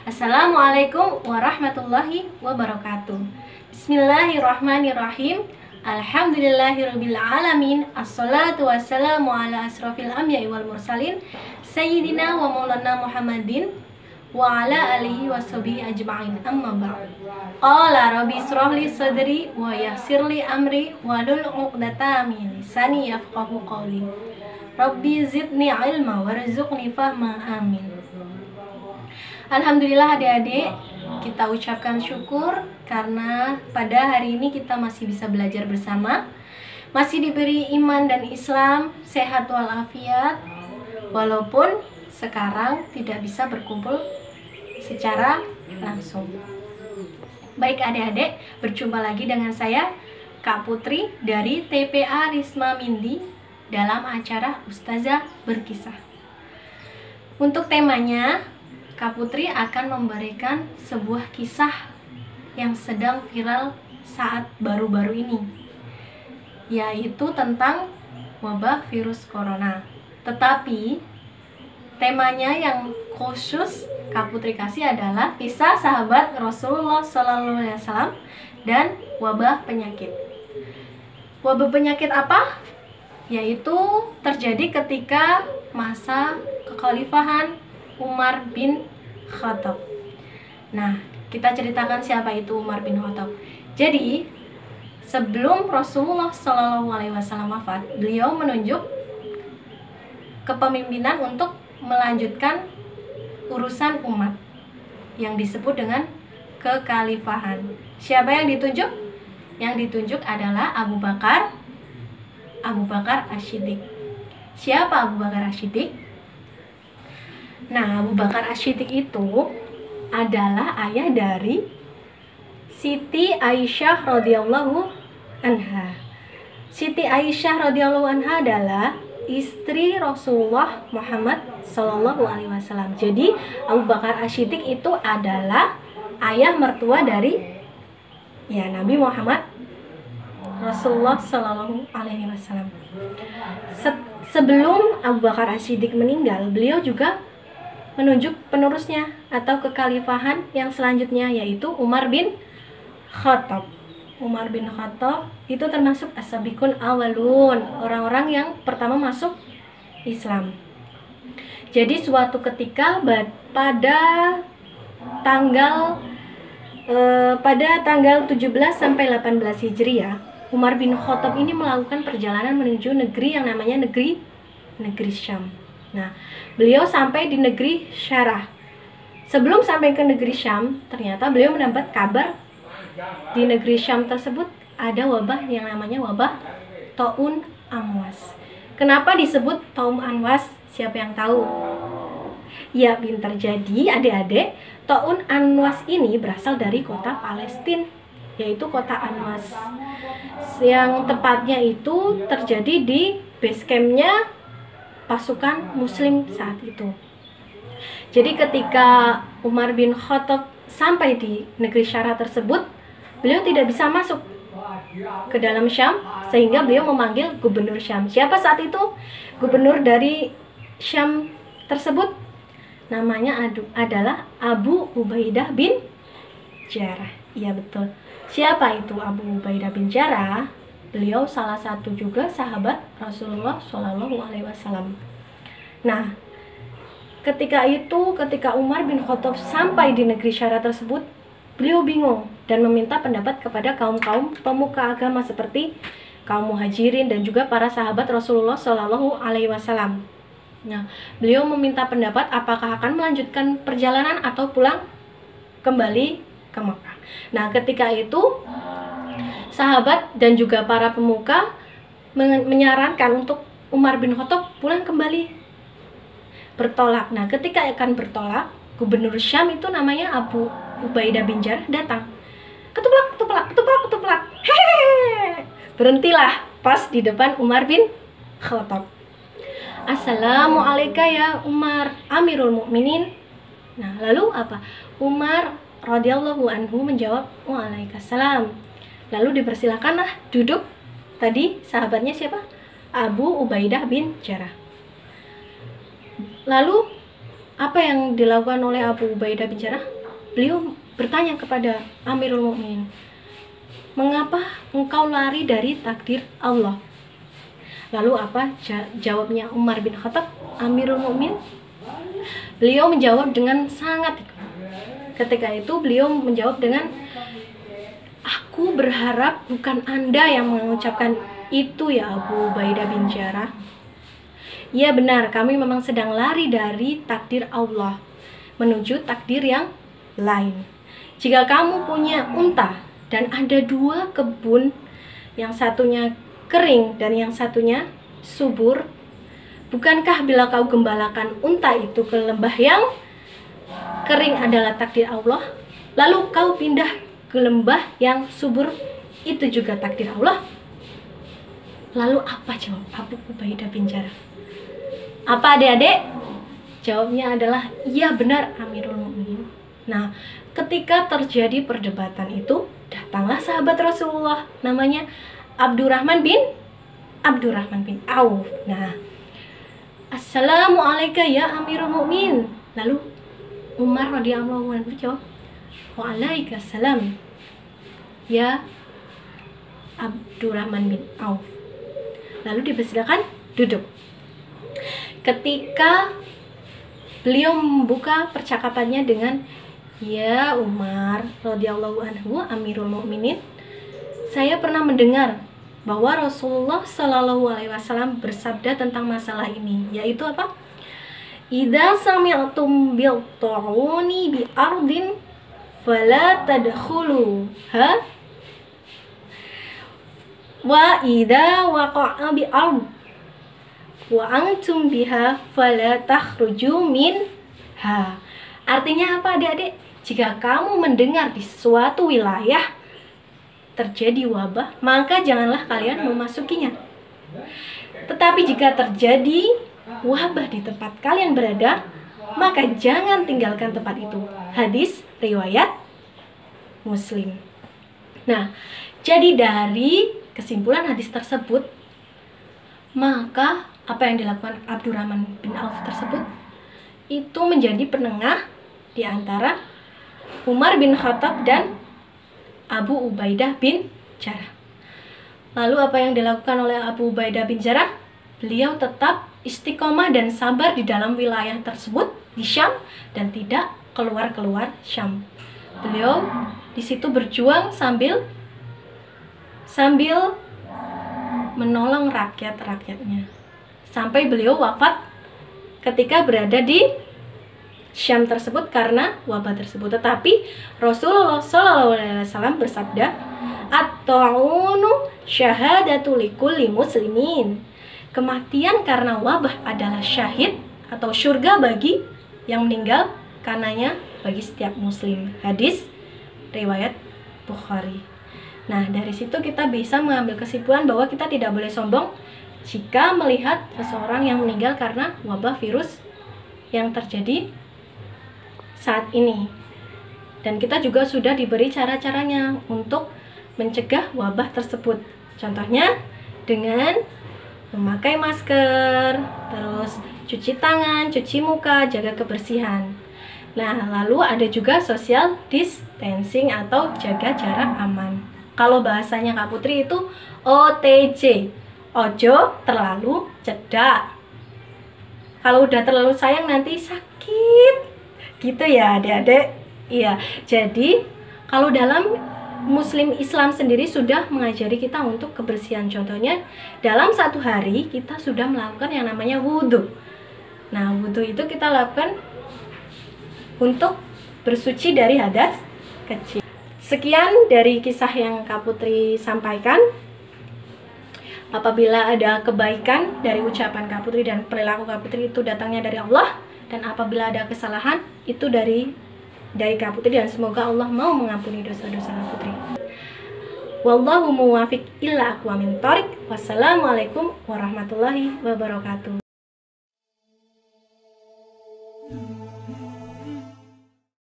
Assalamualaikum warahmatullahi wabarakatuh. Bismillahirrahmanirrahim. Alhamdulillahirabbil alamin. Assalatu wassalamu ala asrofil anbiya'i wal mursalin sayyidina wa maulana Muhammadin wa ala alihi washabihi ajma'in. Amma ba'd. Qala rabbi israhli sadri wa yassirli amri wahlul 'uqdatam min lisani yafqahu qawli. Rabbi zidni ilma warzuqni fahma. Amin. Alhamdulillah adik-adik, kita ucapkan syukur karena pada hari ini kita masih bisa belajar bersama, masih diberi iman dan Islam, sehat walafiat, walaupun sekarang tidak bisa berkumpul secara langsung. Baik adik-adik, berjumpa lagi dengan saya Kak Putri dari TPA Risma Mindi dalam acara Ustazah Berkisah. Untuk temanya, Kak Putri akan memberikan sebuah kisah yang sedang viral saat baru-baru ini, yaitu tentang wabah virus corona. Tetapi temanya yang khusus Kak Putri kasih adalah kisah sahabat Rasulullah SAW dan wabah penyakit. Wabah penyakit apa? Yaitu terjadi ketika masa kekhalifahan Umar bin Khattab. Nah, kita ceritakan siapa itu Umar bin Khattab. Jadi, sebelum Rasulullah SAW wafat, beliau menunjuk kepemimpinan untuk melanjutkan urusan umat yang disebut dengan kekhalifahan. Siapa yang ditunjuk? Yang ditunjuk adalah Abu Bakar As-Siddiq. Siapa Abu Bakar As-Siddiq? Nah, Abu Bakar As-Siddiq itu adalah ayah dari Siti Aisyah radhiyallahu anha. Siti Aisyah radhiyallahu anha adalah istri Rasulullah Muhammad sallallahu alaihi wasallam. Jadi, Abu Bakar As-Siddiq itu adalah ayah mertua dari Nabi Muhammad Rasulullah sallallahu alaihi wasallam. Sebelum Abu Bakar As-Siddiq meninggal, beliau juga menunjuk penerusnya atau kekhalifahan yang selanjutnya, yaitu Umar bin Khattab. Umar bin Khattab itu termasuk as-sabiqun awalun, orang-orang yang pertama masuk Islam. Jadi suatu ketika pada tanggal 17 sampai 18 Hijriah, Umar bin Khattab ini melakukan perjalanan menuju negeri yang namanya negeri Syam. Nah, beliau sampai di negeri Syarah. Sebelum sampai ke negeri Syam, ternyata beliau mendapat kabar di negeri Syam tersebut ada wabah yang namanya wabah Taun Amwas. Kenapa disebut Taun Amwas? Siapa yang tahu? Ya, pintar. Jadi, adik-adik, Taun Amwas ini berasal dari kota Palestina, yaitu kota Amwas. Yang tepatnya itu terjadi di base camp-nya pasukan muslim saat itu. Jadi ketika Umar bin Khattab sampai di negeri Syarah tersebut, beliau tidak bisa masuk ke dalam Syam, sehingga beliau memanggil gubernur Syam. Siapa saat itu gubernur dari Syam tersebut? Namanya adalah Abu Ubaidah bin Jarrah. Iya, betul. Siapa itu Abu Ubaidah bin Jarrah? Beliau salah satu juga sahabat Rasulullah Shallallahu Alaihi Wasallam. Nah, ketika Umar bin Khattab sampai di negeri Syarah tersebut, beliau bingung dan meminta pendapat kepada kaum pemuka agama seperti kaum muhajirin dan juga para sahabat Rasulullah Shallallahu Alaihi Wasallam. Nah, beliau meminta pendapat apakah akan melanjutkan perjalanan atau pulang kembali ke Mekah. Nah, ketika itu sahabat dan juga para pemuka menyarankan untuk Umar bin Khattab pulang kembali, bertolak. Nah, ketika akan bertolak, gubernur Syam itu namanya Abu Ubaidah bin Jarrah datang. Ketuplak. Hehehe. Berhentilah pas di depan Umar bin Khattab. Assalamualaikum ya Umar, Amirul Mukminin. Nah, lalu apa? Umar radhiyallahu anhu menjawab, Waalaikumsalam. Lalu dipersilakanlah duduk. Tadi sahabatnya siapa? Abu Ubaidah bin Jarrah. Lalu apa yang dilakukan oleh Abu Ubaidah bin Jarrah? Beliau bertanya kepada Amirul Mukminin, mengapa engkau lari dari takdir Allah? Lalu apa jawabnya Umar bin Khattab, Amirul Mukminin? Beliau menjawab dengan sangat, ketika itu beliau menjawab dengan, aku berharap bukan Anda yang mengucapkan itu ya Abu Ubaidah bin Jarrah. Ya benar, kami memang sedang lari dari takdir Allah menuju takdir yang lain. Jika kamu punya unta dan ada 2 kebun, yang satunya kering dan yang satunya subur, bukankah bila kau gembalakan unta itu ke lembah yang kering adalah takdir Allah, lalu kau pindah ke lembah yang subur, itu juga takdir Allah? Lalu apa jawab Abu Ubaidah bin Jarrah? Apa adik-adik? Jawabnya adalah, iya benar Amirul Mukminin. Nah, ketika terjadi perdebatan itu, datanglah sahabat Rasulullah, namanya Abdurrahman bin Auf. Nah, Assalamualaikum ya Amirul Mukminin. Lalu Umar radhiyallahu anhu jawab, Waalaikumsalam ya Abdurrahman bin Auf. Lalu dipersilakan duduk. Ketika beliau membuka percakapannya dengan, ya Umar radhiyallahu anhu Amirul Mukminin, saya pernah mendengar bahwa Rasulullah Shallallahu alaihi wasallam bersabda tentang masalah ini, yaitu apa? Idza sami'tum bil ta'uni bi ardin fala tadkhuluha wa idza waqa'a bi ard wa antum biha fala takhruju minha. Artinya apa adik-adik? Jika kamu mendengar di suatu wilayah terjadi wabah, maka janganlah kalian memasukinya. Tetapi jika terjadi wabah di tempat kalian berada, maka jangan tinggalkan tempat itu. Hadis riwayat Muslim. Nah, jadi dari kesimpulan hadis tersebut, maka apa yang dilakukan Abdurrahman bin Auf tersebut itu menjadi penengah di antara Umar bin Khattab dan Abu Ubaidah bin Jarrah. Lalu apa yang dilakukan oleh Abu Ubaidah bin Jarrah? Beliau tetap istiqomah dan sabar di dalam wilayah tersebut di Syam dan tidak keluar Syam. Beliau di situ berjuang sambil menolong rakyatnya sampai beliau wafat ketika berada di Syam tersebut karena wabah tersebut. Tetapi Rasulullah SAW bersabda, at-ta'unu syahadatu likulli muslimin. Kematian karena wabah adalah syahid atau surga bagi yang meninggal karenanya bagi setiap muslim. Hadis riwayat Bukhari. Nah, dari situ kita bisa mengambil kesimpulan bahwa kita tidak boleh sombong jika melihat seseorang yang meninggal karena wabah virus yang terjadi saat ini. Dan kita juga sudah diberi cara-caranya untuk mencegah wabah tersebut. Contohnya dengan memakai masker, terus cuci tangan, cuci muka, jaga kebersihan. Nah, lalu ada juga social distancing atau jaga jarak aman. Kalau bahasanya Kak Putri itu OTJ, ojo terlalu cedak. Kalau udah terlalu sayang nanti sakit, gitu ya adik-adik. Iya, jadi kalau dalam Muslim Islam sendiri sudah mengajari kita untuk kebersihan. Contohnya dalam satu hari kita sudah melakukan yang namanya wudhu. Nah, wudhu itu kita lakukan untuk bersuci dari hadas kecil. Sekian dari kisah yang Kak Putri sampaikan. Apabila ada kebaikan dari ucapan Kak Putri dan perilaku Kak Putri itu datangnya dari Allah, dan apabila ada kesalahan itu dari Kak Putri, dan semoga Allah mau mengampuni dosa-dosa Kak Putri. Wallahu muwafiq illa aqwamit thoriq. Wassalamualaikum warahmatullahi wabarakatuh.